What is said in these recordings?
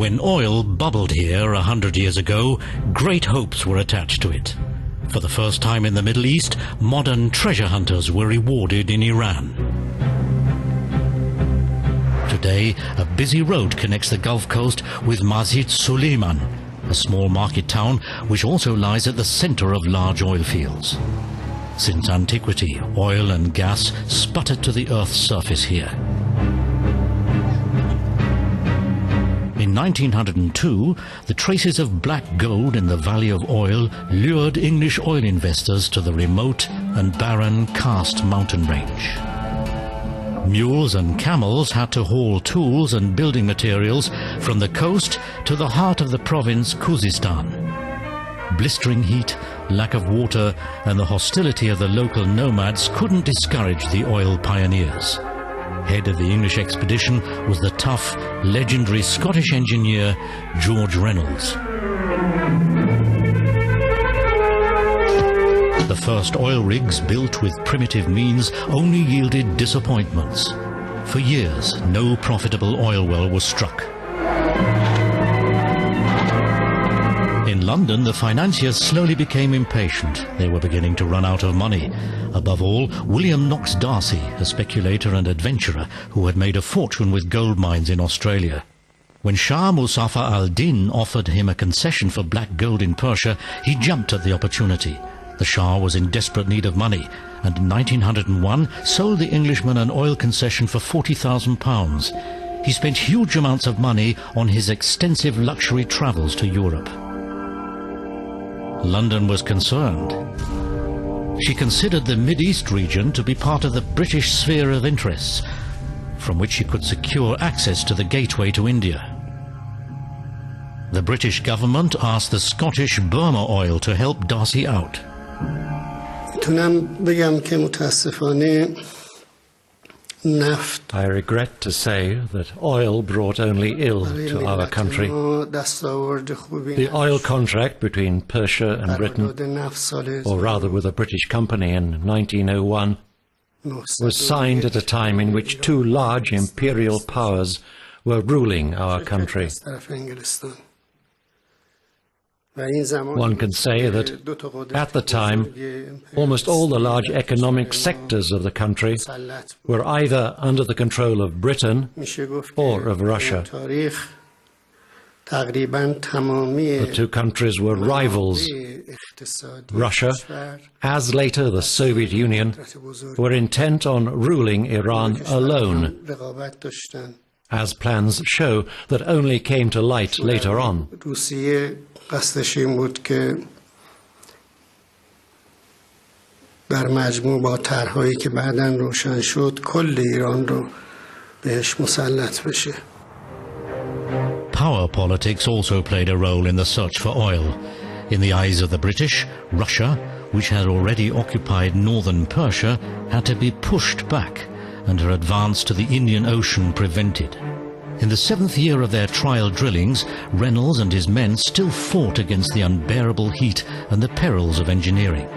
When oil bubbled here 100 years ago, great hopes were attached to it. For the first time in the Middle East, modern treasure hunters were rewarded in Iran. Today, a busy road connects the Gulf Coast with Mazit Suleiman, a small market town which also lies at the center of large oil fields. Since antiquity, oil and gas sputtered to the Earth's surface here. In 1902, the traces of black gold in the Valley of Oil lured English oil investors to the remote and barren Karst mountain range. Mules and camels had to haul tools and building materials from the coast to the heart of the province Khuzestan. Blistering heat, lack of water, and the hostility of the local nomads couldn't discourage the oil pioneers. Head of the English expedition was the tough, legendary Scottish engineer George Reynolds. The first oil rigs built with primitive means only yielded disappointments. For years, no profitable oil well was struck. In London, the financiers slowly became impatient. They were beginning to run out of money. Above all, William Knox D'Arcy, a speculator and adventurer who had made a fortune with gold mines in Australia. When Shah Muzaffar al-Din offered him a concession for black gold in Persia, he jumped at the opportunity. The Shah was in desperate need of money, and in 1901 sold the Englishman an oil concession for £40,000. He spent huge amounts of money on his extensive luxury travels to Europe. London was concerned. She considered the Mid-East region to be part of the British sphere of interests, from which she could secure access to the gateway to India. The British government asked the Scottish Burma Oil to help D'Arcy out. I regret to say that oil brought only ill to our country. The oil contract between Persia and Britain, or rather with a British company in 1901, was signed at a time in which two large imperial powers were ruling our country. One can say that, at the time, almost all the large economic sectors of the country were either under the control of Britain or of Russia. The two countries were rivals. Russia, as later the Soviet Union, were intent on ruling Iran alone, as plans show that only came to light later on. قصدش این بود که در مجموع با طرح‌هایی که بعداً روشن شد کل ایران رو بهش مسلط بشه. Power politics also played a role in the search for oil. In the eyes of the British, Russia, which had already occupied northern Persia, had to be pushed back and her advance to the Indian Ocean prevented. In the 7th year of their trial drillings, Reynolds and his men still fought against the unbearable heat and the perils of engineering.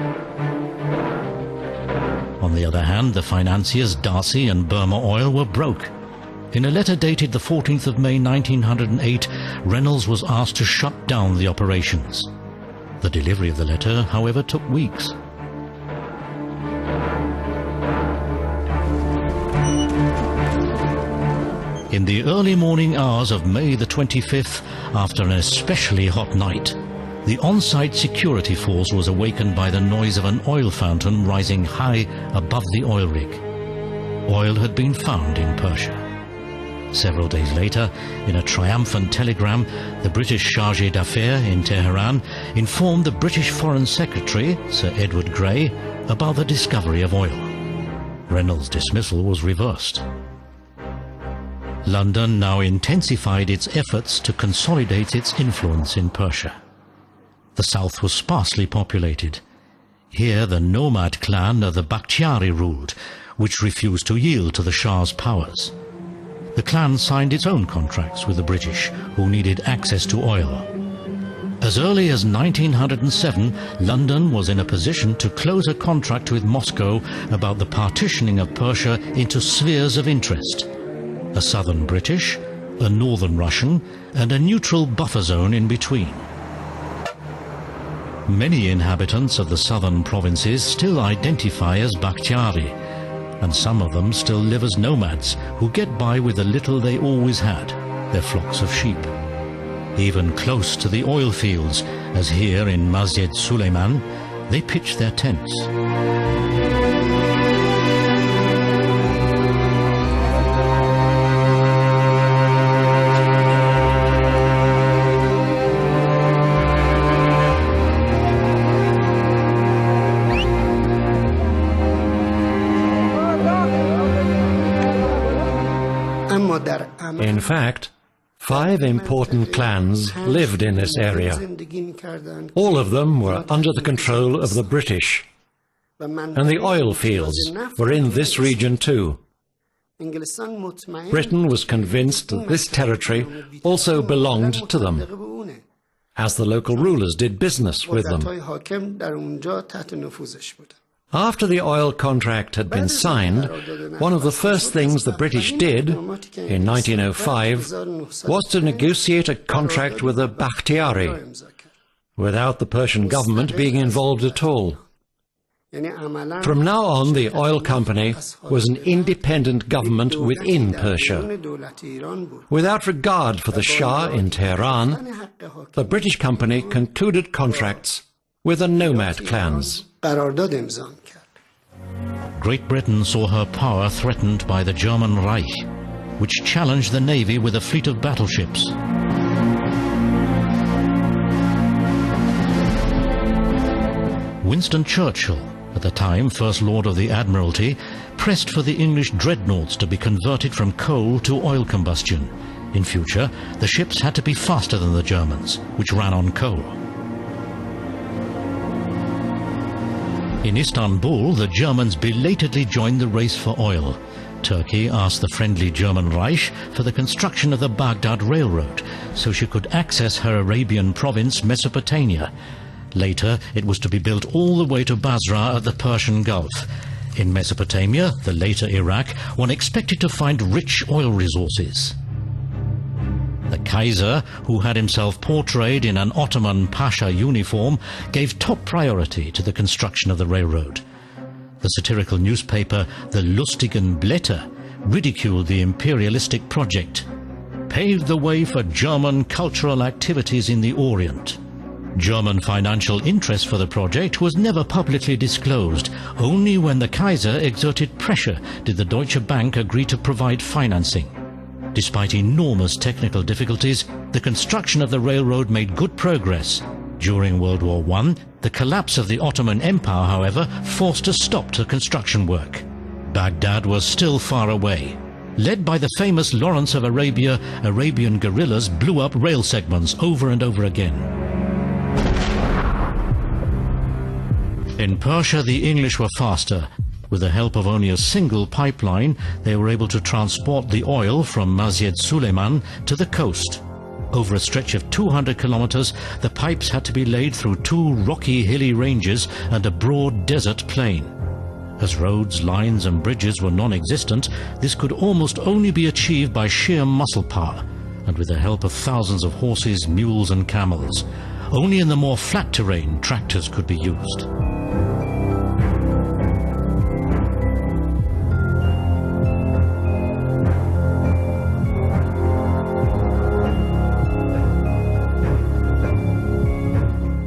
On the other hand, the financiers D'Arcy and Burma Oil were broke. In a letter dated the 14th of May 1908, Reynolds was asked to shut down the operations. The delivery of the letter, however, took weeks. In the early morning hours of May the 25th, after an especially hot night, the on-site security force was awakened by the noise of an oil fountain rising high above the oil rig. Oil had been found in Persia. Several days later, in a triumphant telegram, the British Chargé d'Affaires in Tehran informed the British Foreign Secretary, Sir Edward Grey, about the discovery of oil. Reynolds' dismissal was reversed. London now intensified its efforts to consolidate its influence in Persia. The south was sparsely populated. Here the nomad clan of the Bakhtiari ruled, which refused to yield to the Shah's powers. The clan signed its own contracts with the British, who needed access to oil. As early as 1907, London was in a position to close a contract with Moscow about the partitioning of Persia into spheres of interest. A southern British, a northern Russian, and a neutral buffer zone in between. Many inhabitants of the southern provinces still identify as Bakhtiari, and some of them still live as nomads who get by with the little they always had, their flocks of sheep. Even close to the oil fields, as here in Masjid Suleiman, they pitch their tents. In fact, 5 important clans lived in this area. All of them were under the control of the British, and the oil fields were in this region too. Britain was convinced that this territory also belonged to them, as the local rulers did business with them. After the oil contract had been signed, one of the first things the British did in 1905 was to negotiate a contract with the Bakhtiari, without the Persian government being involved at all. From now on, the oil company was an independent government within Persia. Without regard for the Shah in Tehran, the British company concluded contracts with the nomad clans. Great Britain saw her power threatened by the German Reich, which challenged the navy with a fleet of battleships. Winston Churchill, at the time First Lord of the Admiralty, pressed for the English dreadnoughts to be converted from coal to oil combustion. In future, the ships had to be faster than the Germans, which ran on coal. In Istanbul, the Germans belatedly joined the race for oil. Turkey asked the friendly German Reich for the construction of the Baghdad Railroad, so she could access her Arabian province, Mesopotamia. Later, it was to be built all the way to Basra at the Persian Gulf. In Mesopotamia, the later Iraq, one expected to find rich oil resources. The Kaiser, who had himself portrayed in an Ottoman Pasha uniform, gave top priority to the construction of the railroad. The satirical newspaper, the Lustigen Blätter, ridiculed the imperialistic project, paved the way for German cultural activities in the Orient. German financial interest for the project was never publicly disclosed. Only when the Kaiser exerted pressure did the Deutsche Bank agree to provide financing. Despite enormous technical difficulties, the construction of the railroad made good progress. During World War I, the collapse of the Ottoman Empire, however, forced a stop to construction work. Baghdad was still far away. Led by the famous Lawrence of Arabia, Arabian guerrillas blew up rail segments over and over again. In Persia, the English were faster. With the help of only a single pipeline, they were able to transport the oil from Masjid Suleiman to the coast. Over a stretch of 200 kilometers, the pipes had to be laid through 2 rocky hilly ranges and a broad desert plain. As roads, lines and bridges were non-existent, this could almost only be achieved by sheer muscle power, and with the help of thousands of horses, mules and camels. Only in the more flat terrain, tractors could be used.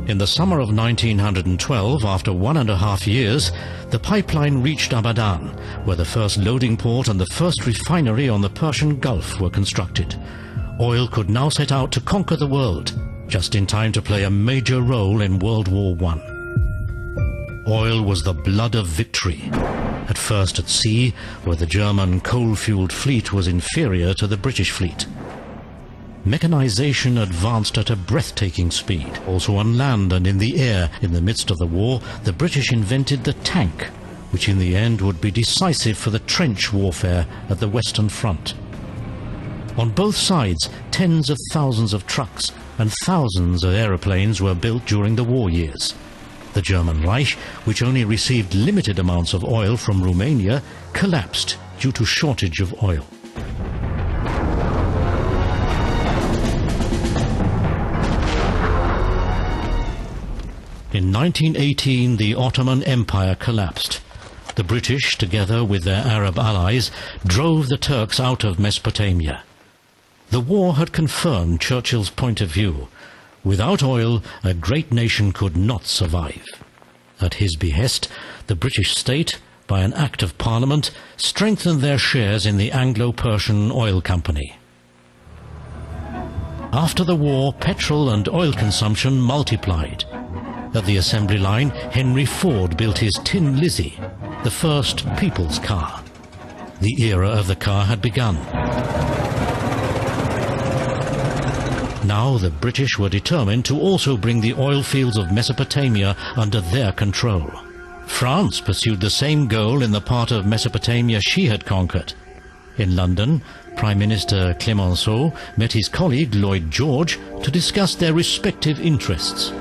In the summer of 1912, after 1.5 years, the pipeline reached Abadan, where the first loading port and the first refinery on the Persian Gulf were constructed. Oil could now set out to conquer the world, just in time to play a major role in World War I. Oil was the blood of victory. At first at sea, where the German coal-fueled fleet was inferior to the British fleet. Mechanization advanced at a breathtaking speed. Also on land and in the air, in the midst of the war, the British invented the tank, which in the end would be decisive for the trench warfare at the Western Front. On both sides, tens of thousands of trucks and thousands of aeroplanes were built during the war years. The German Reich, which only received limited amounts of oil from Romania, collapsed due to shortage of oil. In 1918, the Ottoman Empire collapsed. The British, together with their Arab allies, drove the Turks out of Mesopotamia. The war had confirmed Churchill's point of view. Without oil, a great nation could not survive. At his behest, the British state, by an Act of Parliament, strengthened their shares in the Anglo-Persian Oil Company. After the war, petrol and oil consumption multiplied. At the assembly line, Henry Ford built his Tin Lizzie, the first people's car. The era of the car had begun. Now the British were determined to also bring the oil fields of Mesopotamia under their control. France pursued the same goal in the part of Mesopotamia she had conquered. In London, Prime Minister Clemenceau met his colleague Lloyd George to discuss their respective interests.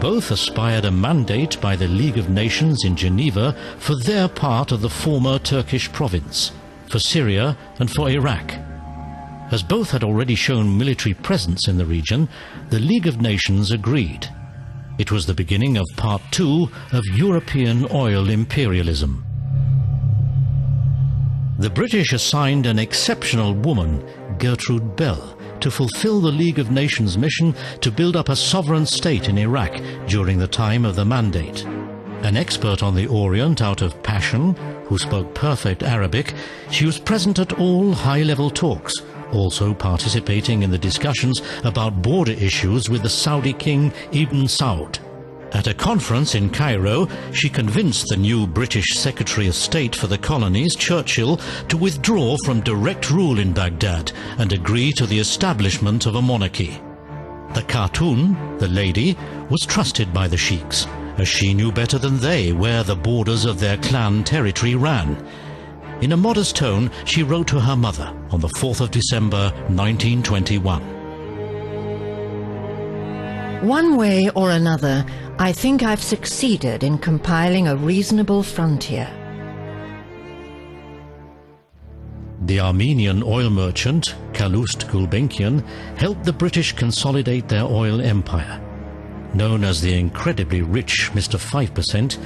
Both aspired a mandate by the League of Nations in Geneva for their part of the former Turkish province, for Syria and for Iraq. As both had already shown military presence in the region, the League of Nations agreed. It was the beginning of Part 2 of European oil imperialism. The British assigned an exceptional woman, Gertrude Bell, to fulfill the League of Nations mission to build up a sovereign state in Iraq during the time of the mandate. An expert on the Orient out of Passion, who spoke perfect Arabic, she was present at all high-level talks, also participating in the discussions about border issues with the Saudi king Ibn Saud. At a conference in Cairo, she convinced the new British Secretary of State for the Colonies, Churchill, to withdraw from direct rule in Baghdad and agree to the establishment of a monarchy. The Khatun, the lady, was trusted by the sheiks, as she knew better than they where the borders of their clan territory ran. In a modest tone, she wrote to her mother on the 4th of December, 1921. One way or another, I think I've succeeded in compiling a reasonable frontier. The Armenian oil merchant, Calouste Gulbenkian, helped the British consolidate their oil empire. Known as the incredibly rich Mr. 5%,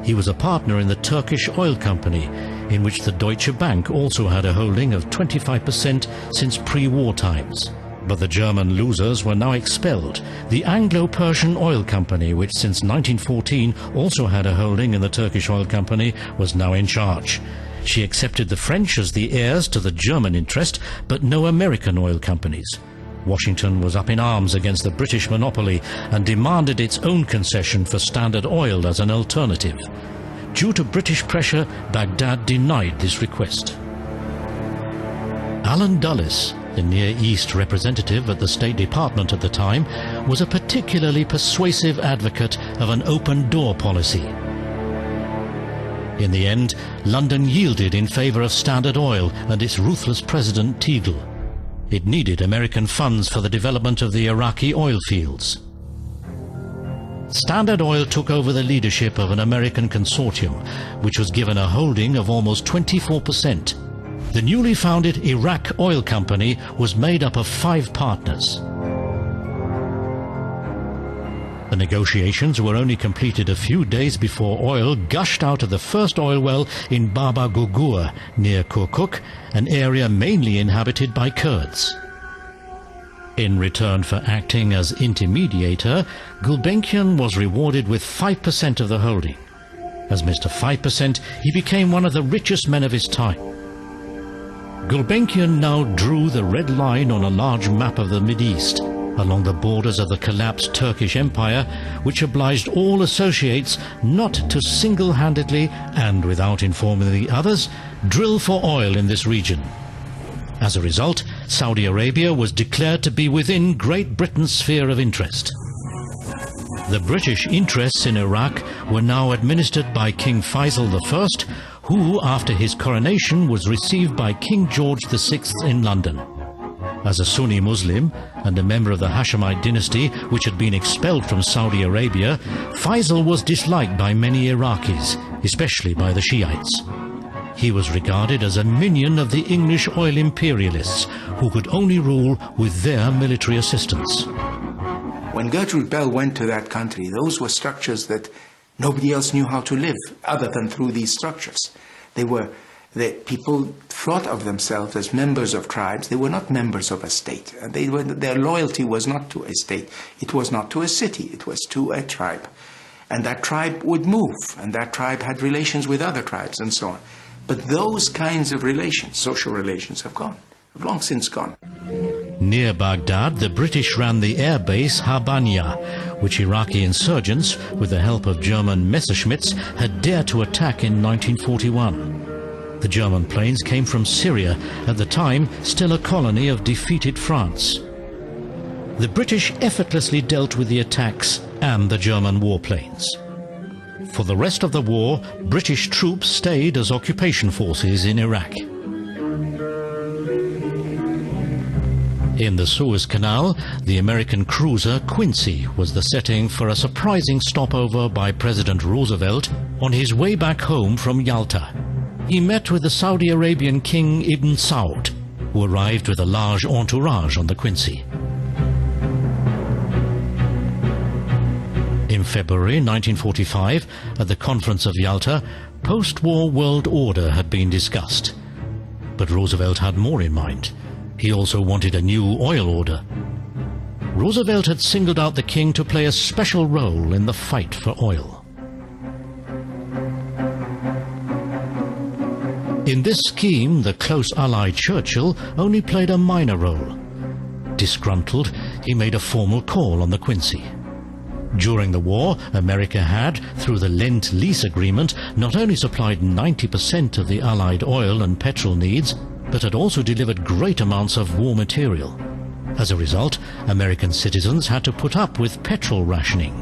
he was a partner in the Turkish Oil Company, in which the Deutsche Bank also had a holding of 25% since pre-war times. But the German losers were now expelled. The Anglo-Persian Oil Company, which since 1914 also had a holding in the Turkish Oil Company, was now in charge. She accepted the French as the heirs to the German interest, but no American oil companies. Washington was up in arms against the British monopoly and demanded its own concession for Standard Oil as an alternative. Due to British pressure, Baghdad denied this request. Alan Dulles, the Near East representative at the State Department at the time, was a particularly persuasive advocate of an open-door policy. In the end, London yielded in favor of Standard Oil and its ruthless president Teagle. It needed American funds for the development of the Iraqi oil fields. Standard Oil took over the leadership of an American consortium, which was given a holding of almost 24%. The newly founded Iraq Oil Company was made up of 5 partners. The negotiations were only completed a few days before oil gushed out of the first oil well in Baba Gurgur, near Kirkuk, an area mainly inhabited by Kurds. In return for acting as intermediator, Gulbenkian was rewarded with 5% of the holding. As Mr. 5%, he became one of the richest men of his time. Gulbenkian now drew the red line on a large map of the Mideast, along the borders of the collapsed Turkish Empire, which obliged all associates not to single-handedly, and without informing the others, drill for oil in this region. As a result, Saudi Arabia was declared to be within Great Britain's sphere of interest. The British interests in Iraq were now administered by King Faisal I, who, after his coronation, was received by King George VI in London. As a Sunni Muslim and a member of the Hashemite dynasty, which had been expelled from Saudi Arabia, Faisal was disliked by many Iraqis, especially by the Shiites. He was regarded as a minion of the English oil imperialists, who could only rule with their military assistance. When Gertrude Bell went to that country, those were structures that nobody else knew how to live other than through these structures. People thought of themselves as members of tribes. They were not members of a state. Their loyalty was not to a state. It was not to a city. It was to a tribe. And that tribe would move, and that tribe had relations with other tribes and so on. But those kinds of relations, social relations, have long since gone. Near Baghdad, the British ran the air base Habania, which Iraqi insurgents, with the help of German Messerschmitts, had dared to attack in 1941. The German planes came from Syria, at the time still a colony of defeated France. The British effortlessly dealt with the attacks and the German warplanes. For the rest of the war, British troops stayed as occupation forces in Iraq. In the Suez Canal, the American cruiser Quincy was the setting for a surprising stopover by President Roosevelt on his way back home from Yalta. He met with the Saudi Arabian King Ibn Saud, who arrived with a large entourage on the Quincy. In February 1945, at the Conference of Yalta, post-war world order had been discussed. But Roosevelt had more in mind. He also wanted a new oil order. Roosevelt had singled out the king to play a special role in the fight for oil. In this scheme, the close ally Churchill only played a minor role. Disgruntled, he made a formal call on the Quincy. During the war, America had, through the Lend-Lease agreement, not only supplied 90% of the Allied oil and petrol needs, but had also delivered great amounts of war material. As a result, American citizens had to put up with petrol rationing.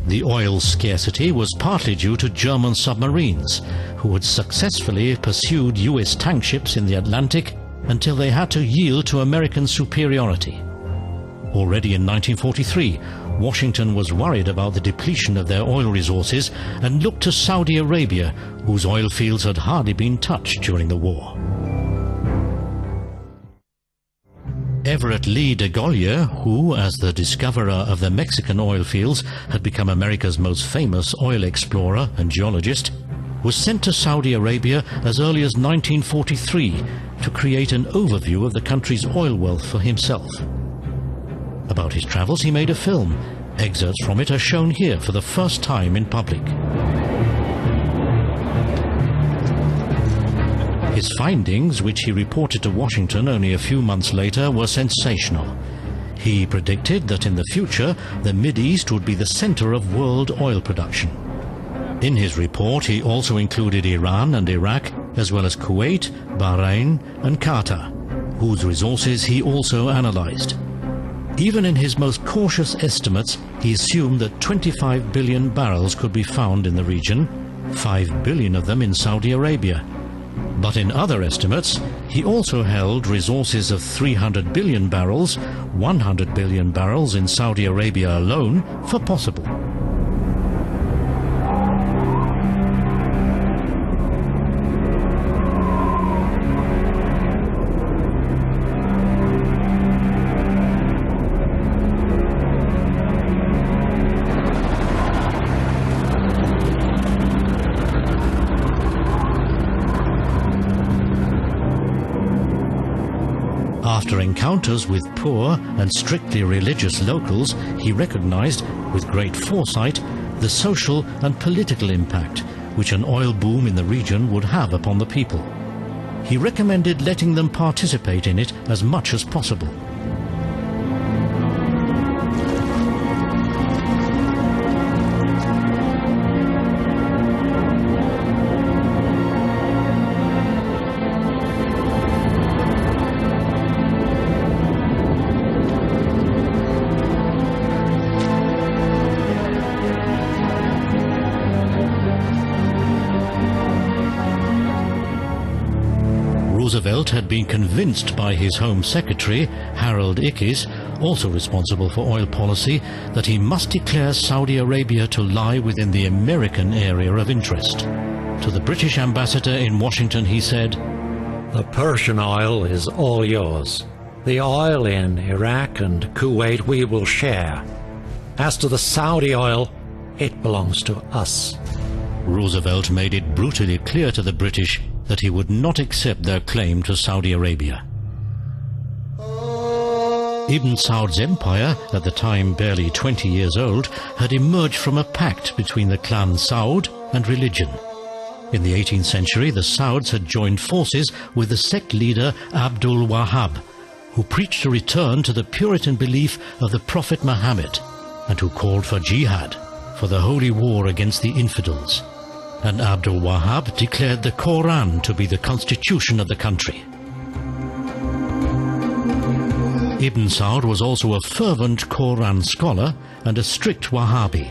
The oil scarcity was partly due to German submarines, who had successfully pursued US tank ships in the Atlantic until they had to yield to American superiority. Already in 1943, Washington was worried about the depletion of their oil resources and looked to Saudi Arabia, whose oil fields had hardly been touched during the war. Everett Lee de Golyer, who, as the discoverer of the Mexican oil fields, had become America's most famous oil explorer and geologist, was sent to Saudi Arabia as early as 1943 to create an overview of the country's oil wealth for himself. About his travels he made a film. Excerpts from it are shown here for the first time in public. His findings, which he reported to Washington only a few months later, were sensational. He predicted that in the future the Mideast would be the center of world oil production. In his report he also included Iran and Iraq, as well as Kuwait, Bahrain and Qatar, whose resources he also analyzed. Even in his most cautious estimates, he assumed that 25 billion barrels could be found in the region, 5 billion of them in Saudi Arabia. But in other estimates, he also held resources of 300 billion barrels, 100 billion barrels in Saudi Arabia alone, for possible. After encounters with poor and strictly religious locals, he recognized, with great foresight, the social and political impact which an oil boom in the region would have upon the people. He recommended letting them participate in it as much as possible. Roosevelt had been convinced by his Home Secretary, Harold Ickes, also responsible for oil policy, that he must declare Saudi Arabia to lie within the American area of interest. To the British ambassador in Washington he said, The Persian oil is all yours. The oil in Iraq and Kuwait we will share. As to the Saudi oil, it belongs to us. Roosevelt made it brutally clear to the British that he would not accept their claim to Saudi Arabia. Ibn Saud's empire, at the time barely 20 years old, had emerged from a pact between the clan Saud and religion. In the 18th century, the Sauds had joined forces with the sect leader Abdul Wahhab, who preached a return to the Puritan belief of the Prophet Muhammad, and who called for jihad, for the holy war against the infidels. And Abdul Wahhab declared the Quran to be the constitution of the country. Ibn Saud was also a fervent Quran scholar and a strict Wahhabi,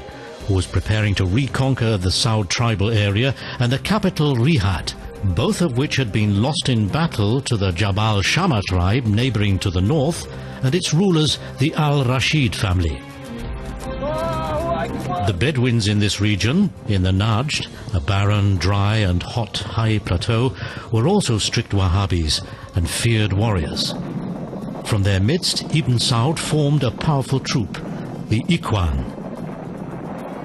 who was preparing to reconquer the Saud tribal area and the capital Riyadh, both of which had been lost in battle to the Jabal Shammah tribe neighboring to the north, and its rulers, the Al-Rashid family. The Bedouins in this region, in the Najd, a barren, dry and hot high plateau, were also strict Wahhabis and feared warriors. From their midst, Ibn Saud formed a powerful troop, the Ikhwan.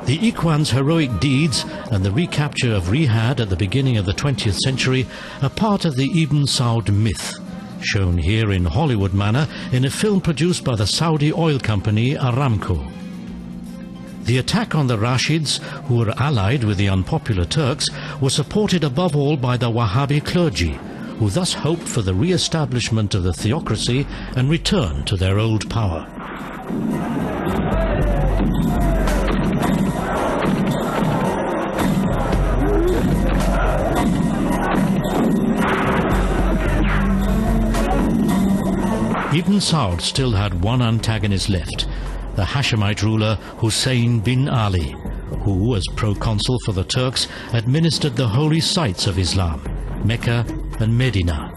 The Ikhwan's heroic deeds and the recapture of Riyadh at the beginning of the 20th century are part of the Ibn Saud myth, shown here in Hollywood manner in a film produced by the Saudi oil company Aramco. The attack on the Rashids, who were allied with the unpopular Turks, was supported above all by the Wahhabi clergy, who thus hoped for the re-establishment of the theocracy and return to their old power. Ibn Saud still had one antagonist left, the Hashemite ruler Hussein bin Ali, who, as proconsul for the Turks, administered the holy sites of Islam, Mecca and Medina.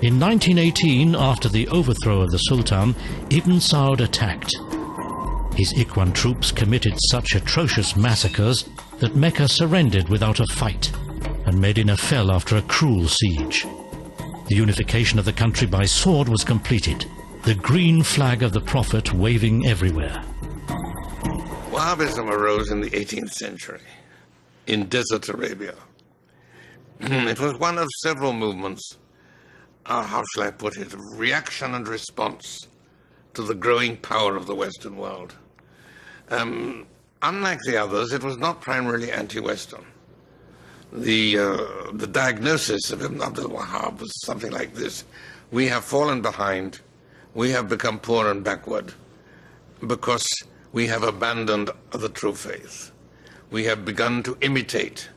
In 1918, after the overthrow of the Sultan, Ibn Saud attacked. His Ikhwan troops committed such atrocious massacres that Mecca surrendered without a fight, and Medina fell after a cruel siege. The unification of the country by sword was completed, the green flag of the Prophet waving everywhere. Wahhabism arose in the 18th century in Desert Arabia. It was one of several movements, how shall I put it, reaction and response to the growing power of the Western world. Unlike the others, it was not primarily anti-Western. The diagnosis of Ibn Abdul Wahhab was something like this: we have fallen behind, we have become poor and backward because we have abandoned the true faith. We have begun to imitate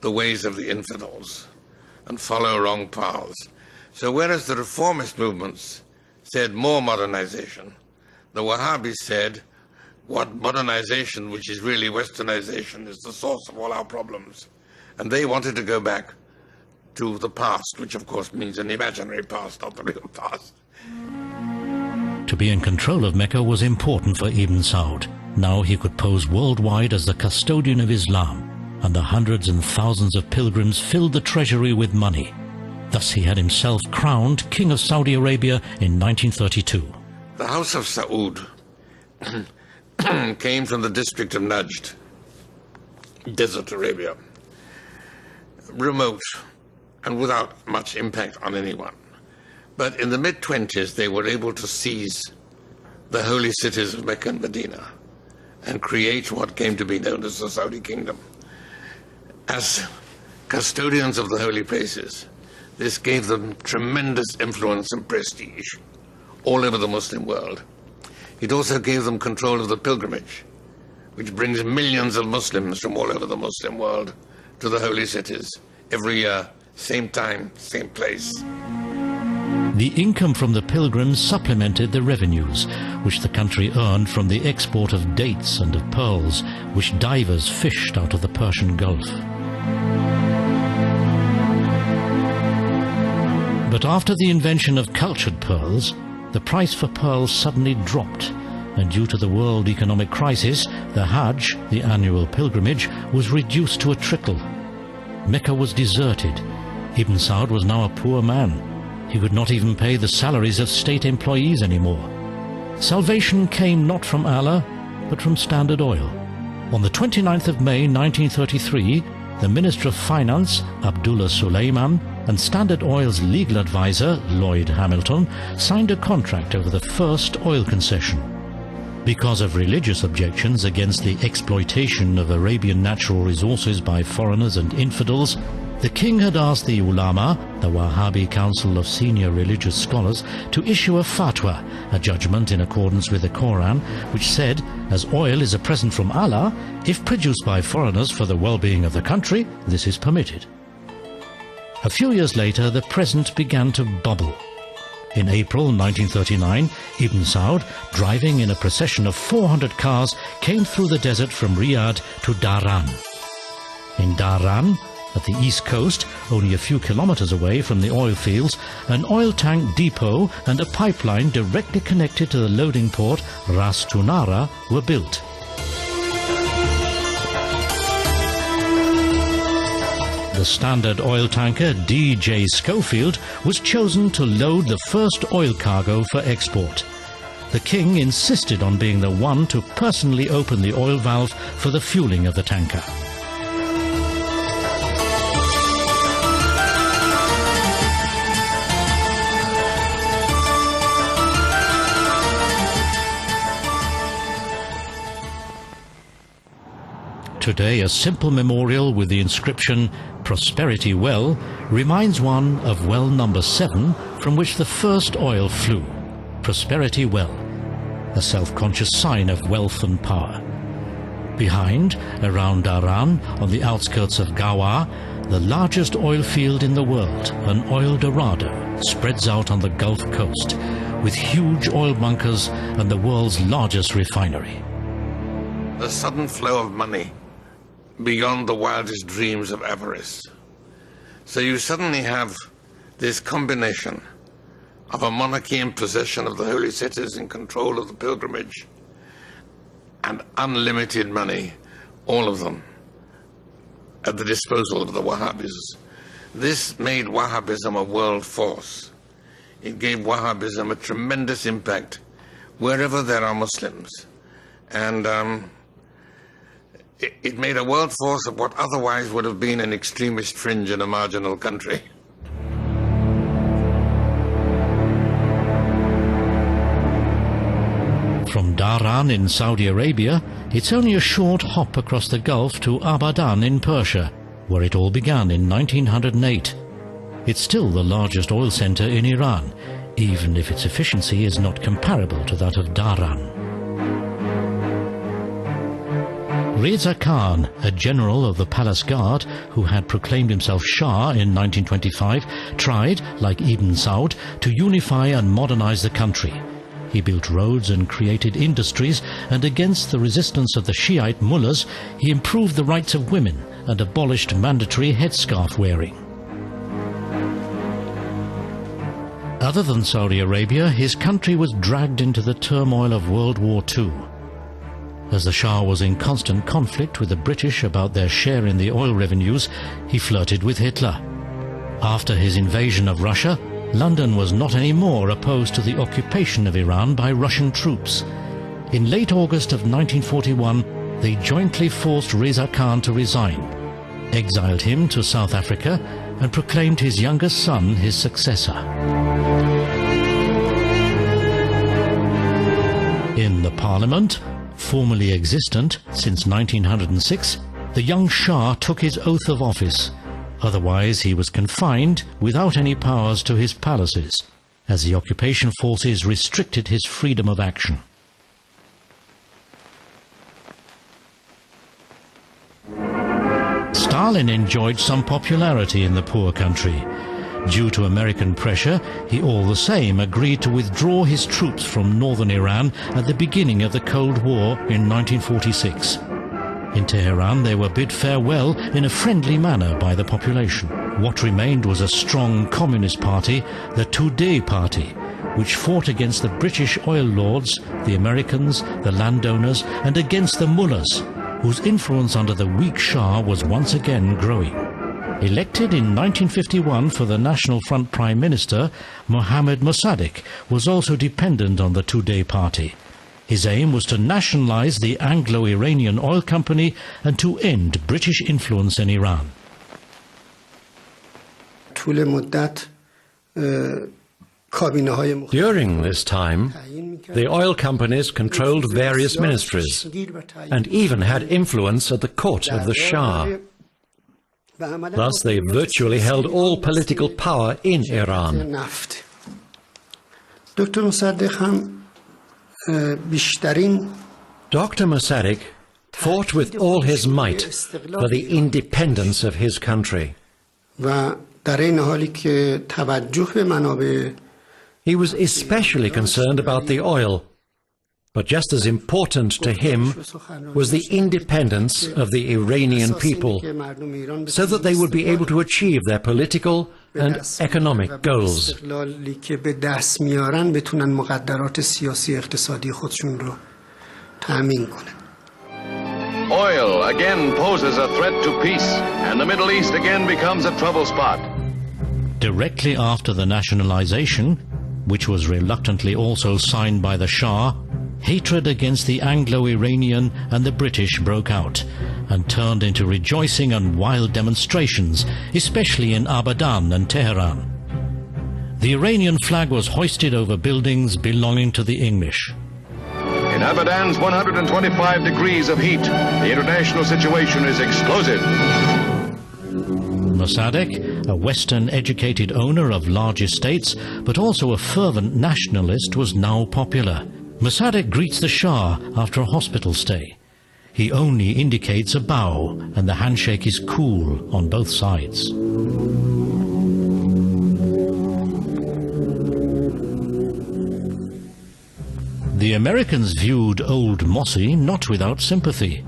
the ways of the infidels and follow wrong paths. So whereas the reformist movements said more modernization, the Wahhabis said what modernization, which is really westernization, is the source of all our problems. And they wanted to go back to the past, which of course means an imaginary past, not the real past. To be in control of Mecca was important for Ibn Saud. Now he could pose worldwide as the custodian of Islam, and the hundreds and thousands of pilgrims filled the treasury with money. Thus he had himself crowned King of Saudi Arabia in 1932. The House of Saud came from the district of Najd, Desert Arabia, remote and without much impact on anyone. But in the mid-20s, they were able to seize the holy cities of Mecca and Medina and create what came to be known as the Saudi Kingdom. As custodians of the holy places, this gave them tremendous influence and prestige all over the Muslim world. It also gave them control of the pilgrimage, which brings millions of Muslims from all over the Muslim world to the holy cities every year, same time, same place. The income from the pilgrims supplemented the revenues, which the country earned from the export of dates and of pearls, which divers fished out of the Persian Gulf. But after the invention of cultured pearls, the price for pearls suddenly dropped, and due to the world economic crisis, the Hajj, the annual pilgrimage, was reduced to a trickle. Mecca was deserted, Ibn Saud was now a poor man. He could not even pay the salaries of state employees anymore. Salvation came not from Allah, but from Standard Oil. On the 29th of May 1933, the Minister of Finance, Abdullah Suleiman, and Standard Oil's legal advisor, Lloyd Hamilton, signed a contract over the first oil concession. Because of religious objections against the exploitation of Arabian natural resources by foreigners and infidels, the king had asked the ulama, the Wahhabi Council of Senior Religious Scholars, to issue a fatwa, a judgment in accordance with the Quran, which said, as oil is a present from Allah, if produced by foreigners for the well-being of the country, this is permitted. A few years later, the present began to bubble. In April 1939, Ibn Saud, driving in a procession of 400 cars, came through the desert from Riyadh to Dhahran. In Dhahran, at the east coast, only a few kilometers away from the oil fields, an oil tank depot and a pipeline directly connected to the loading port Ras Tunara were built. The Standard Oil tanker D.J. Schofield was chosen to load the first oil cargo for export. The king insisted on being the one to personally open the oil valve for the fueling of the tanker. Today, a simple memorial with the inscription Prosperity Well reminds one of well number 7 from which the first oil flew. Prosperity Well, a self-conscious sign of wealth and power. Behind, around Dhahran, on the outskirts of Gawa, the largest oil field in the world, an oil dorado, spreads out on the Gulf Coast, with huge oil bunkers and the world's largest refinery. The sudden flow of money beyond the wildest dreams of avarice. So you suddenly have this combination of a monarchy in possession of the holy cities, in control of the pilgrimage, and unlimited money, all of them at the disposal of the Wahhabis. This made Wahhabism a world force. It gave Wahhabism a tremendous impact wherever there are Muslims. And it made a world force of what otherwise would have been an extremist fringe in a marginal country. From Dhahran in Saudi Arabia, it's only a short hop across the Gulf to Abadan in Persia, where it all began in 1908. It's still the largest oil center in Iran, even if its efficiency is not comparable to that of Dhahran. Reza Khan, a general of the palace guard who had proclaimed himself Shah in 1925, tried, like Ibn Saud, to unify and modernize the country. He built roads and created industries, and against the resistance of the Shiite mullahs, he improved the rights of women and abolished mandatory headscarf wearing. Other than Saudi Arabia, his country was dragged into the turmoil of World War II. As the Shah was in constant conflict with the British about their share in the oil revenues, he flirted with Hitler. After his invasion of Russia, London was not anymore opposed to the occupation of Iran by Russian troops. In late August of 1941, they jointly forced Reza Khan to resign, exiled him to South Africa, and proclaimed his youngest son his successor. In the parliament, formerly existent since 1906, the young Shah took his oath of office. Otherwise, he was confined without any powers to his palaces, as the occupation forces restricted his freedom of action. Stalin enjoyed some popularity in the poor country. Due to American pressure, he all the same agreed to withdraw his troops from northern Iran at the beginning of the Cold War in 1946. In Tehran, they were bid farewell in a friendly manner by the population. What remained was a strong communist party, the Tudeh Party, which fought against the British oil lords, the Americans, the landowners, and against the mullahs, whose influence under the weak Shah was once again growing. Elected in 1951 for the National Front Prime Minister, Mohammad Mossadegh was also dependent on the Tudeh party. His aim was to nationalize the Anglo-Iranian Oil Company and to end British influence in Iran. During this time, the oil companies controlled various ministries and even had influence at the court of the Shah. Thus, they virtually held all political power in Iran. Dr. Mossadegh fought with all his might for the independence of his country. He was especially concerned about the oil, but just as important to him was the independence of the Iranian people, so that they would be able to achieve their political and economic goals. Oil again poses a threat to peace, and the Middle East again becomes a trouble spot. Directly after the nationalization, which was reluctantly also signed by the Shah, hatred against the Anglo-Iranian and the British broke out and turned into rejoicing and wild demonstrations, especially in Abadan and Tehran. The Iranian flag was hoisted over buildings belonging to the English. In Abadan's 125 degrees of heat, the international situation is explosive. Mossadegh, a Western-educated owner of large estates, but also a fervent nationalist, was now popular. Mossadegh greets the Shah after a hospital stay. He only indicates a bow, and the handshake is cool on both sides. The Americans viewed Old Mossy not without sympathy.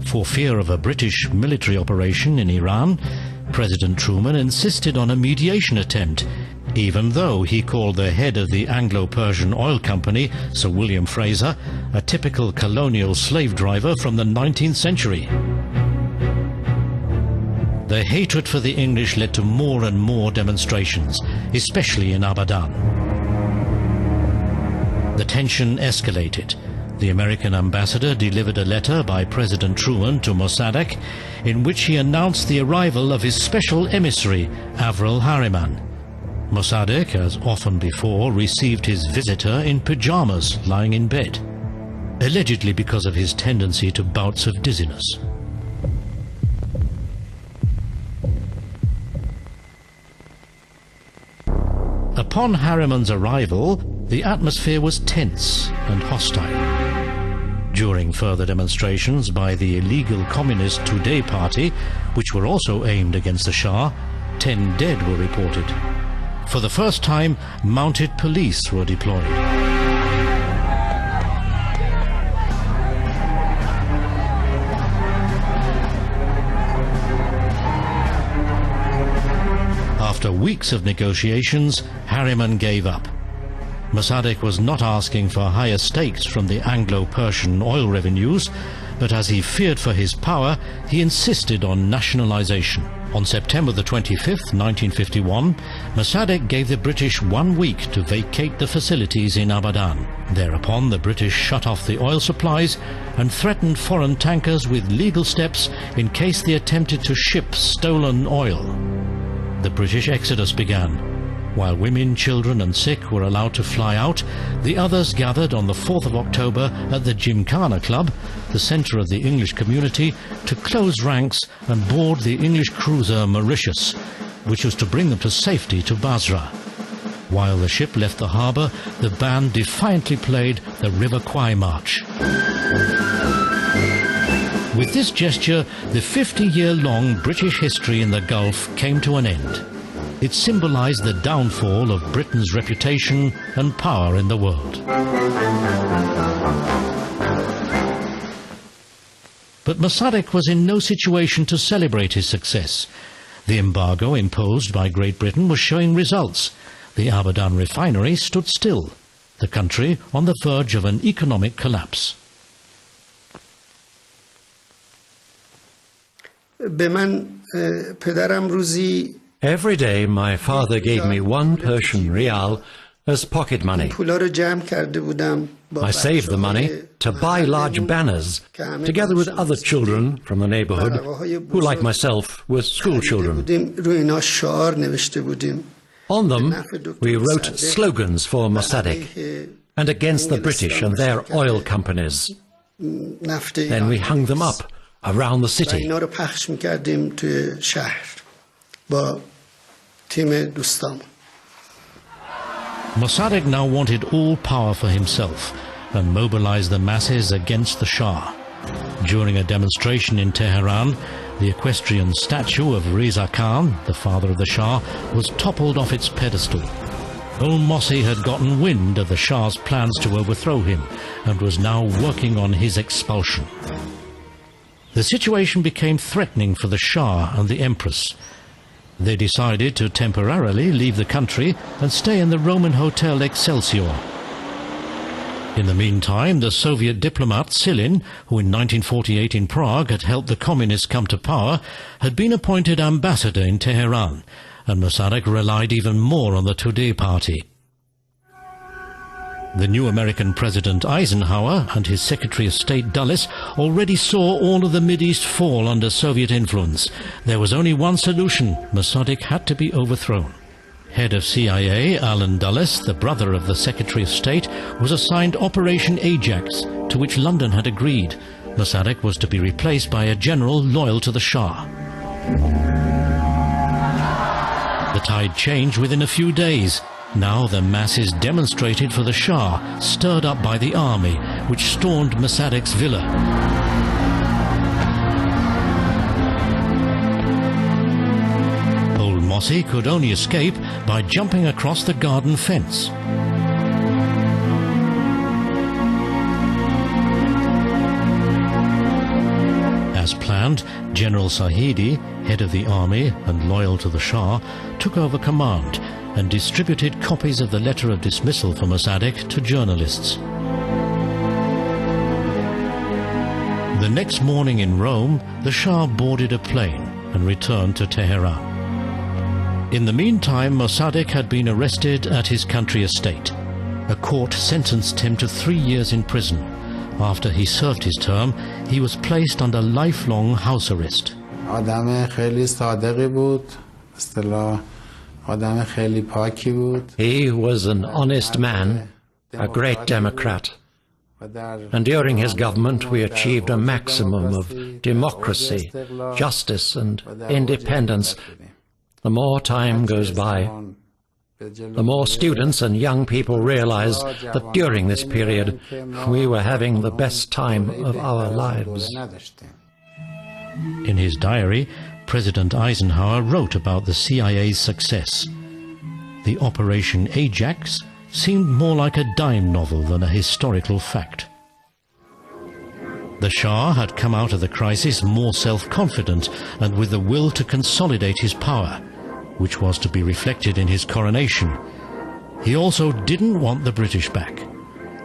For fear of a British military operation in Iran, President Truman insisted on a mediation attempt, even though he called the head of the Anglo-Persian Oil Company, Sir William Fraser, a typical colonial slave driver from the 19th century. The hatred for the English led to more and more demonstrations, especially in Abadan. The tension escalated. The American ambassador delivered a letter by President Truman to Mossadegh in which he announced the arrival of his special emissary, Avril Harriman. Mossadegh, as often before, received his visitor in pyjamas, lying in bed, allegedly because of his tendency to bouts of dizziness. Upon Harriman's arrival, the atmosphere was tense and hostile. During further demonstrations by the illegal communist Tudeh party, which were also aimed against the Shah, 10 dead were reported. For the first time, mounted police were deployed. After weeks of negotiations, Harriman gave up. Mossadegh was not asking for higher stakes from the Anglo-Persian oil revenues, but as he feared for his power, he insisted on nationalization. On September the 25th, 1951, Mossadegh gave the British 1 week to vacate the facilities in Abadan. Thereupon, the British shut off the oil supplies and threatened foreign tankers with legal steps in case they attempted to ship stolen oil. The British exodus began. While women, children and sick were allowed to fly out, the others gathered on the 4th of October at the Gymkhana Club, the centre of the English community, to close ranks and board the English cruiser Mauritius, which was to bring them to safety to Basra. While the ship left the harbour, the band defiantly played the River Kwai March. With this gesture, the 50-year-long British history in the Gulf came to an end. It symbolized the downfall of Britain's reputation and power in the world. But Mossadegh was in no situation to celebrate his success. The embargo imposed by Great Britain was showing results. The Abadan refinery stood still, the country on the verge of an economic collapse. به من پدرم روزی Every day my father gave me 1 Persian rial as pocket money. پولا رو جمع کرده بودم I saved the money to buy large banners, together with other children from the neighborhood who, like myself, were school children. رو اینا شعار نوشته بودیم. On them, we wrote slogans for Mossadegh and against the British and their oil companies. Then we hung them up around the city. اینا رو پخش می‌کردیم توی شهر با تیم دوستام. Mossadegh now wanted all power for himself and mobilized the masses against the Shah. During a demonstration in Tehran, the equestrian statue of Reza Khan, the father of the Shah, was toppled off its pedestal. Old Mossi had gotten wind of the Shah's plans to overthrow him and was now working on his expulsion. The situation became threatening for the Shah and the Empress. They decided to temporarily leave the country and stay in the Roman Hotel Excelsior. In the meantime, the Soviet diplomat Silin, who in 1948 in Prague had helped the communists come to power, had been appointed ambassador in Tehran, and Mossadegh relied even more on the Tudeh party. The new American President Eisenhower and his Secretary of State Dulles already saw all of the Mideast fall under Soviet influence. There was only one solution: Mossadegh had to be overthrown. Head of CIA, Alan Dulles, the brother of the Secretary of State, was assigned Operation Ajax, to which London had agreed. Mossadegh was to be replaced by a general loyal to the Shah. The tide changed within a few days. Now the masses demonstrated for the Shah, stirred up by the army, which stormed Mossadegh's villa. Old Mossi could only escape by jumping across the garden fence. As planned, General Sahidi, head of the army and loyal to the Shah, took over command and distributed copies of the letter of dismissal for Mossadegh to journalists. The next morning in Rome, the Shah boarded a plane and returned to Tehran. In the meantime, Mossadegh had been arrested at his country estate. A court sentenced him to 3 years in prison. After he served his term, he was placed under lifelong house arrest. آدم خیلی صادقی بود. He was an honest man, a great Democrat, and during his government we achieved a maximum of democracy, justice and independence. The more time goes by, the more students and young people realize that during this period we were having the best time of our lives. In his diary, President Eisenhower wrote about the CIA's success. The Operation Ajax seemed more like a dime novel than a historical fact. The Shah had come out of the crisis more self-confident and with the will to consolidate his power, which was to be reflected in his coronation. He also didn't want the British back.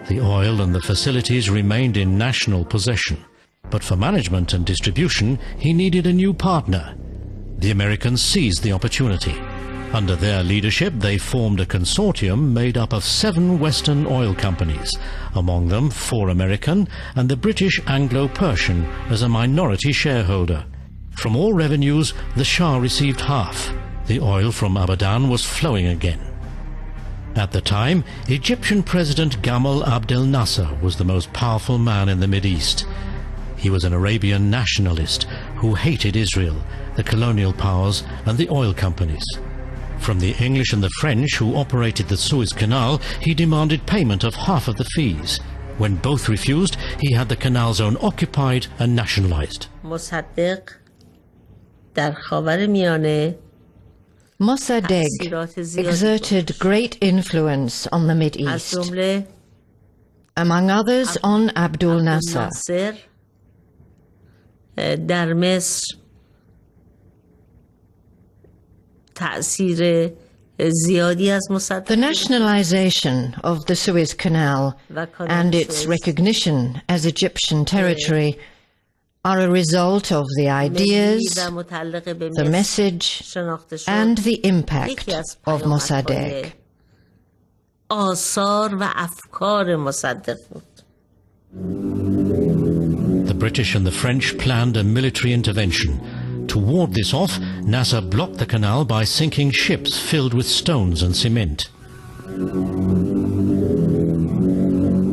The oil and the facilities remained in national possession. But for management and distribution, he needed a new partner. The Americans seized the opportunity. Under their leadership, they formed a consortium made up of 7 Western oil companies, among them 4 American and the British Anglo-Persian as a minority shareholder. From all revenues, the Shah received half. The oil from Abadan was flowing again. At the time, Egyptian President Gamal Abdel Nasser was the most powerful man in the Mideast. He was an Arabian nationalist who hated Israel, the colonial powers and the oil companies. From the English and the French who operated the Suez Canal, he demanded payment of half of the fees. When both refused, he had the canal zone occupied and nationalized. Mossadegh exerted great influence on the Mideast, among others on Abdul Nasser. در مصر تأثیر زیادی از مصدق. The nationalization of the Suez Canal and its recognition as Egyptian territory are a result of the ideas, the message, and the impact of Mossadegh. The British and the French planned a military intervention. To ward this off, Nasser blocked the canal by sinking ships filled with stones and cement.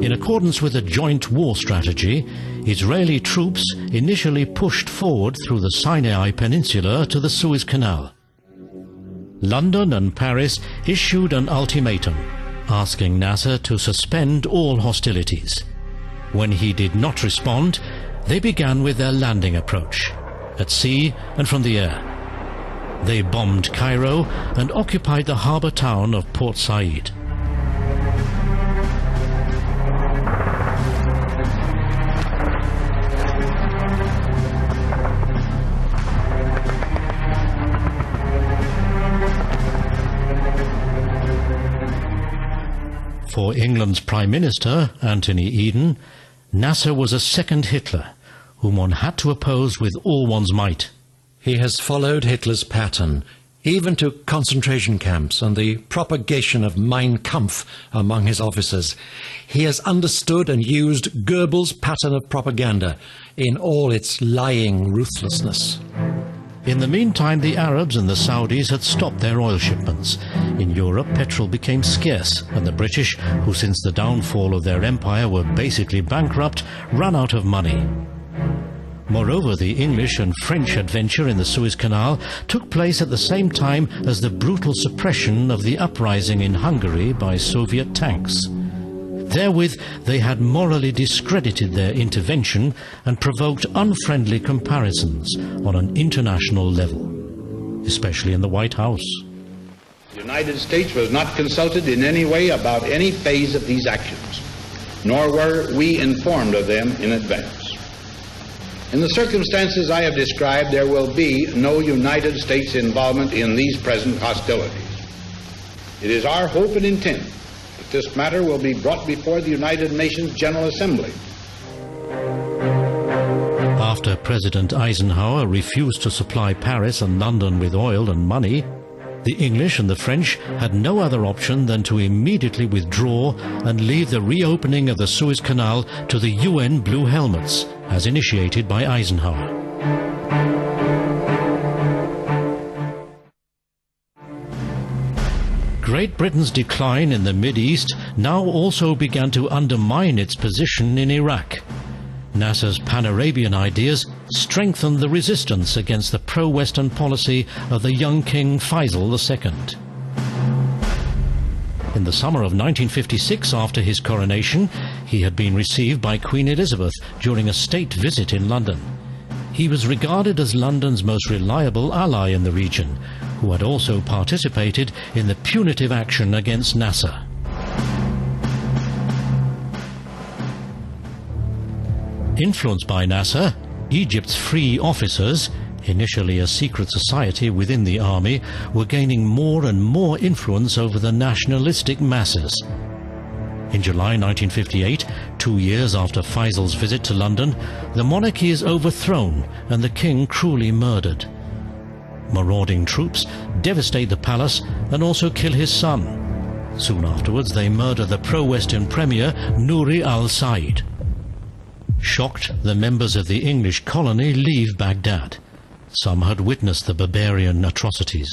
In accordance with a joint war strategy, Israeli troops initially pushed forward through the Sinai Peninsula to the Suez Canal. London and Paris issued an ultimatum, asking Nasser to suspend all hostilities. When he did not respond, they began with their landing approach, at sea and from the air. They bombed Cairo and occupied the harbour town of Port Said. For England's Prime Minister, Anthony Eden, Nasser was a second Hitler, whom one had to oppose with all one's might. He has followed Hitler's pattern, even to concentration camps and the propagation of Mein Kampf among his officers. He has understood and used Goebbels' pattern of propaganda in all its lying ruthlessness. In the meantime, the Arabs and the Saudis had stopped their oil shipments. In Europe, petrol became scarce, and the British, who since the downfall of their empire were basically bankrupt, ran out of money. Moreover, the English and French adventure in the Suez Canal took place at the same time as the brutal suppression of the uprising in Hungary by Soviet tanks. Therewith, they had morally discredited their intervention and provoked unfriendly comparisons on an international level, especially in the White House. The United States was not consulted in any way about any phase of these actions, nor were we informed of them in advance. In the circumstances I have described, there will be no United States involvement in these present hostilities. It is our hope and intent that this matter will be brought before the United Nations General Assembly. After President Eisenhower refused to supply Paris and London with oil and money, the English and the French had no other option than to immediately withdraw and leave the reopening of the Suez Canal to the UN Blue Helmets, as initiated by Eisenhower. Great Britain's decline in the Mideast now also began to undermine its position in Iraq. Nasser's Pan-Arabian ideas strengthened the resistance against the pro-Western policy of the young King Faisal II. In the summer of 1956, after his coronation, he had been received by Queen Elizabeth during a state visit in London. He was regarded as London's most reliable ally in the region, who had also participated in the punitive action against Nasser. Influenced by Nasser, Egypt's free officers, initially a secret society within the army, were gaining more and more influence over the nationalistic masses. In July 1958, 2 years after Faisal's visit to London, the monarchy is overthrown and the king cruelly murdered. Marauding troops devastate the palace and also kill his son. Soon afterwards, they murder the pro-Western premier, Nouri al-Said. Shocked, the members of the English colony leave Baghdad. Some had witnessed the barbarian atrocities.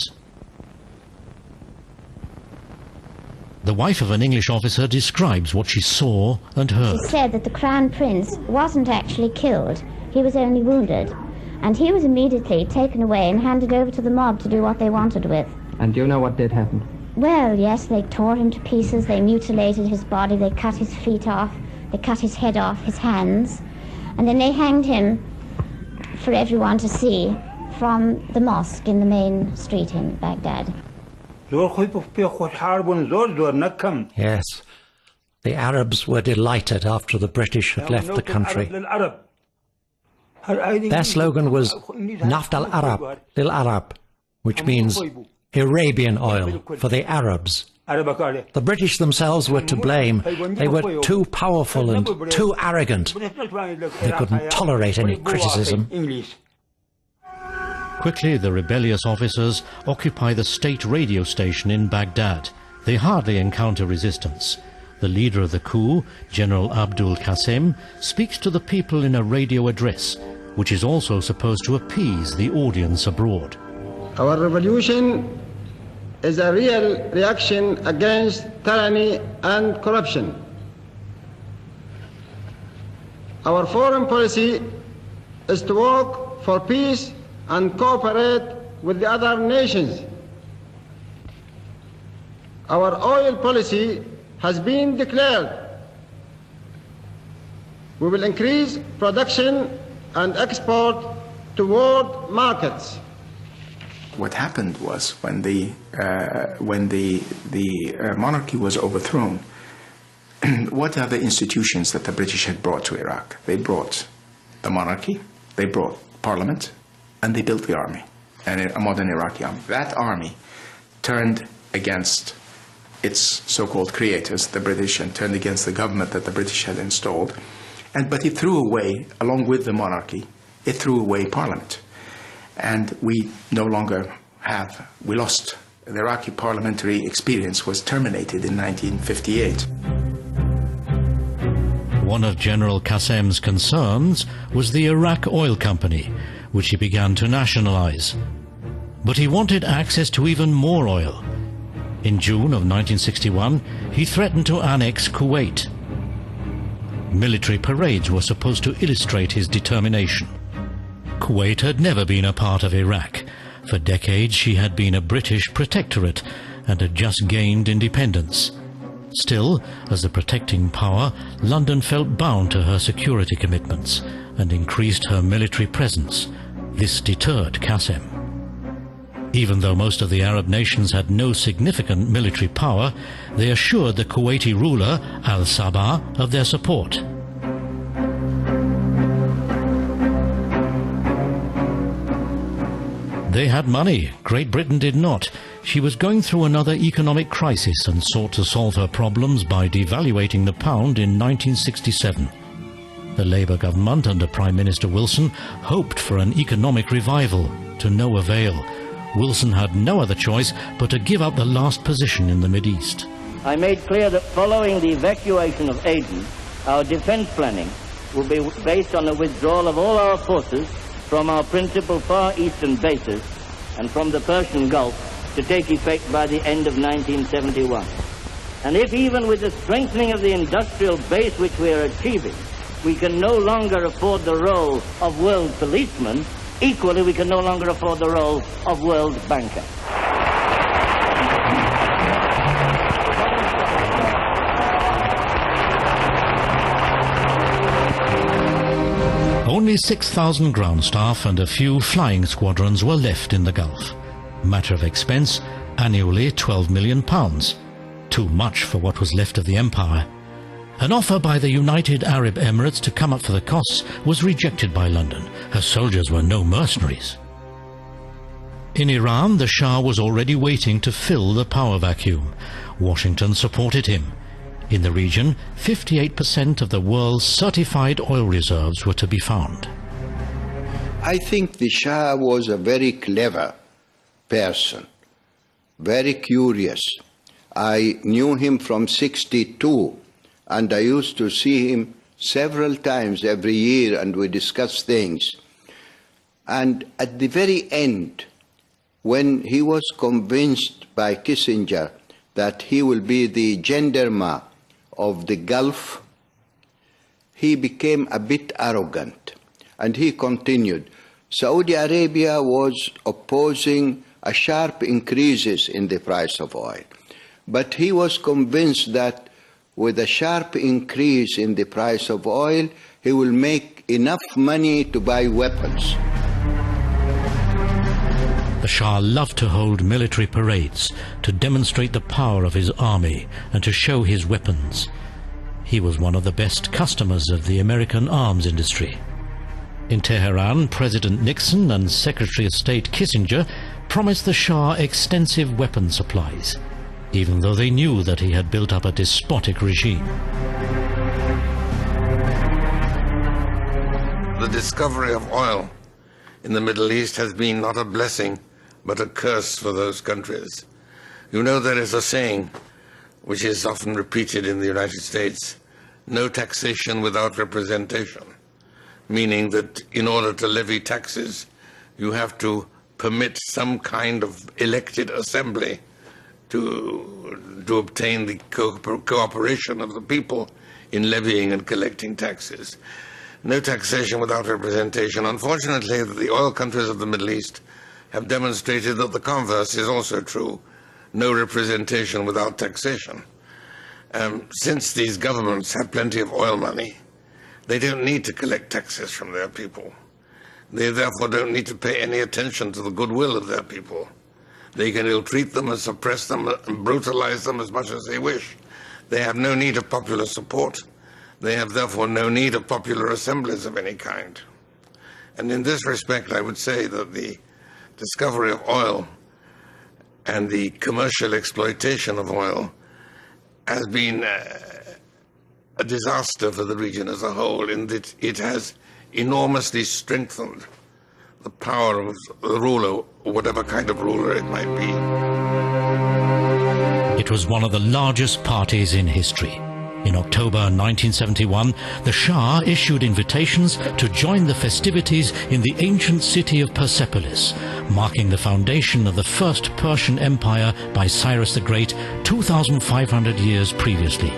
The wife of an English officer describes what she saw and heard. She said that the Crown Prince wasn't actually killed, he was only wounded. And he was immediately taken away and handed over to the mob to do what they wanted with. And do you know what did happen? Well, yes, they tore him to pieces, they mutilated his body, they cut his feet off, they cut his head off, his hands, and then they hanged him for everyone to see from the mosque in the main street in Baghdad. Yes, the Arabs were delighted after the British had left the country. Their slogan was Naft al-Arab lil Arab, which means Arabian oil for the Arabs. The British themselves were to blame. They were too powerful and too arrogant. They couldn't tolerate any criticism. Quickly, the rebellious officers occupy the state radio station in Baghdad. They hardly encounter resistance. The leader of the coup, General Abdul Qasim, speaks to the people in a radio address, which is also supposed to appease the audience abroad. Our revolution is a real reaction against tyranny and corruption. Our foreign policy is to work for peace and cooperate with the other nations. Our oil policy has been declared. We will increase production and export to world markets. What happened was when the monarchy was overthrown, what are the institutions that the British had brought to Iraq? They brought the monarchy, they brought parliament, and they built the army, and a modern Iraqi army. That army turned against its so-called creators, the British, and turned against the government that the British had installed. But it threw away, along with the monarchy, it threw away parliament. And we no longer have, we lost. The Iraqi parliamentary experience was terminated in 1958. One of General Qasem's concerns was the Iraq Oil Company, which he began to nationalize. But he wanted access to even more oil. In June of 1961, he threatened to annex Kuwait. Military parades were supposed to illustrate his determination. Kuwait had never been a part of Iraq. For decades she had been a British protectorate and had just gained independence. Still, as a protecting power, London felt bound to her security commitments and increased her military presence. This deterred Qasem. Even though most of the Arab nations had no significant military power, they assured the Kuwaiti ruler, al-Sabah, of their support. They had money. Great Britain did not. She was going through another economic crisis and sought to solve her problems by devaluating the pound in 1967. The Labour government under Prime Minister Wilson hoped for an economic revival, to no avail. Wilson had no other choice but to give up the last position in the Mideast. I made clear that following the evacuation of Aden, our defence planning will be based on the withdrawal of all our forces from our principal Far Eastern bases and from the Persian Gulf to take effect by the end of 1971. And if even with the strengthening of the industrial base which we are achieving, we can no longer afford the role of world policeman, equally we can no longer afford the role of world banker. Only 6,000 ground staff and a few flying squadrons were left in the Gulf. Matter of expense, annually £12 million. Too much for what was left of the empire. An offer by the United Arab Emirates to come up for the costs was rejected by London. Her soldiers were no mercenaries. In Iran, the Shah was already waiting to fill the power vacuum. Washington supported him. In the region, 58% of the world's certified oil reserves were to be found. I think the Shah was a very clever person, very curious. I knew him from '62, and I used to see him several times every year, and we discussed things. And at the very end, when he was convinced by Kissinger that he will be the gendarme of the Gulf, he became a bit arrogant, and he continued. Saudi Arabia was opposing a sharp increases in the price of oil, but he was convinced that with a sharp increase in the price of oil, he will make enough money to buy weapons. The Shah loved to hold military parades to demonstrate the power of his army and to show his weapons. He was one of the best customers of the American arms industry. In Tehran, President Nixon and Secretary of State Kissinger promised the Shah extensive weapon supplies. even though they knew that he had built up a despotic regime. The discovery of oil in the Middle East has been not a blessing, but a curse for those countries. You know, there is a saying, which is often repeated in the United States, no taxation without representation, meaning that in order to levy taxes, you have to permit some kind of elected assembly to obtain the cooperation of the people in levying and collecting taxes. No taxation without representation. Unfortunately, the oil countries of the Middle East have demonstrated that the converse is also true. No representation without taxation. Since these governments have plenty of oil money, they don't need to collect taxes from their people. They therefore don't need to pay any attention to the goodwill of their people. They can ill-treat them and suppress them and brutalize them as much as they wish. They have no need of popular support. They have therefore no need of popular assemblies of any kind. And in this respect, I would say that the discovery of oil and the commercial exploitation of oil has been a disaster for the region as a whole, in that it has enormously strengthened the power of the ruler, whatever kind of ruler it might be. It was one of the largest parties in history. In October 1971, the Shah issued invitations to join the festivities in the ancient city of Persepolis, marking the foundation of the first Persian Empire by Cyrus the Great 2,500 years previously.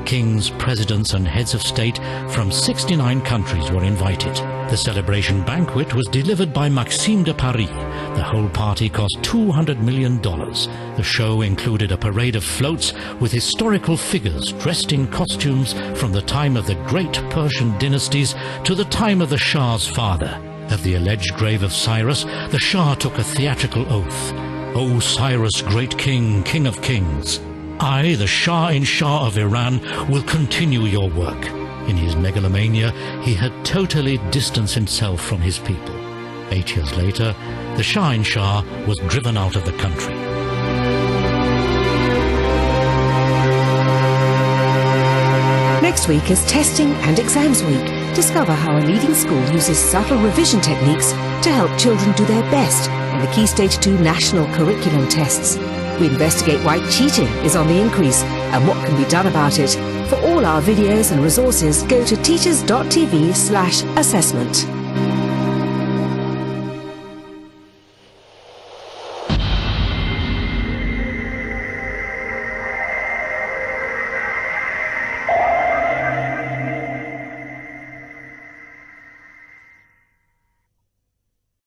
Kings, presidents and heads of state from 69 countries were invited. The celebration banquet was delivered by Maxime de Paris. The whole party cost $200 million. The show included a parade of floats with historical figures dressed in costumes from the time of the great Persian dynasties to the time of the Shah's father. At the alleged grave of Cyrus, the Shah took a theatrical oath. "O Cyrus, great king, king of kings, I, the Shah-in-Shah of Iran, will continue your work." In his megalomania, he had totally distanced himself from his people. 8 years later, the Shah-in-Shah was driven out of the country. Next week is Testing and Exams Week. Discover how a leading school uses subtle revision techniques to help children do their best in the Key Stage 2 National Curriculum Tests. We investigate why cheating is on the increase and what can be done about it. For all our videos and resources, go to teachers.tv/assessment.